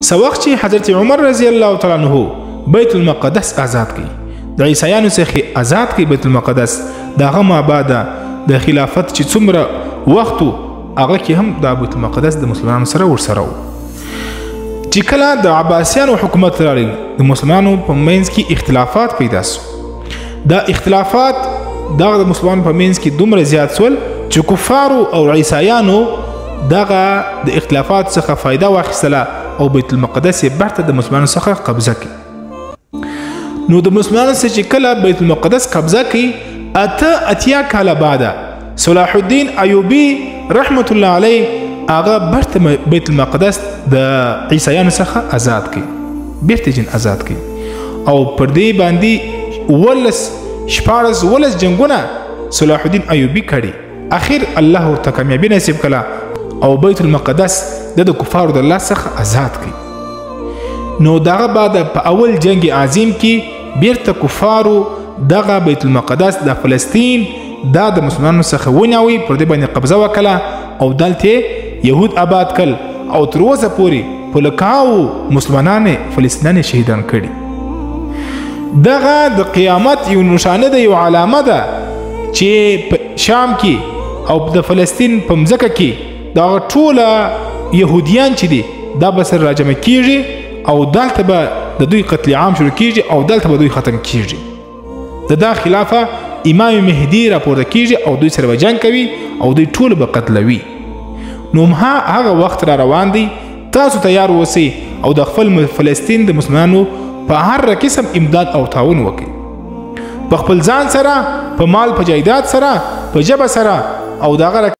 سوخت چې حضرت عمر رضی الله تعالی عنہ بیت المقدس آزاد کړي، د عیسایانو څخه آزاد کړي بیت المقدس، دغه ما بعد د خلافت چې څومره وخت هغه کې هم د بیت المقدس د مسلمانانو سره ورسره و. چې کله د عباسیانو حکومت راغی د مسلمانانو په منځ کې اختلافات پیدا سو. دا اختلافات دغه د مسلمانانو په منځ کې دومره زیات سول چې کفارو او عیسایانو دغه د اختلافات څخه فائدہ واخیستله او بیت المقدس یې بیرته د مسلمانانو څخه قبضه کړي. نو د مسلمانانو څخه چې کله بیت المقدس قبضه کړي، اتیا کاله بعد صلاح الدین ایوبی رحمت الله علیه هغه بیرته بیت المقدس د عیسایانو څخه آزاد کړي، بیرته جن آزاد کړي. او پر دې باندې ولس جنگونه صلاح الدین ایوبی کړي. اخر الله ورته کامیابی نصیب کړه او بیت المقدس د کفارو د الله څخه آزاد کړي. نو دغه بعد په اول جنگ عظیم کې بیرته کفارو دغه بیت المقدس د فلسطین دا د مسلمانانو څخه ونیوي، پر دې باندې قبضه وکړه او دلته یهود آباد کړل او تر اوسه پورې په لکاو مسلمانان فلسطینیان شهیدان کړي. دغه د قیامت یو نشانه ده، یو علامه ده چې په شام کې او د فلسطین په مځکه کې دا ټوله يهوديان چې دي دا به سره راجمع کیږي او دلته به د دوی قتل عام شروع کیږي او دلته به دوی ختم کیږي. د دا خلافه امام مهدی راپورته کیږي او دوی سره جنگ کوي او دوی ټول به قتلوي. نو هغه وخت را روان دی، تاسو تیار اوسئ او د خپل فلسطین د مسلمانانو په هر قسم امداد او تعاون وکړئ، په خپل ځان سره، په مال په جایداد سره، په ژبه سره او دغه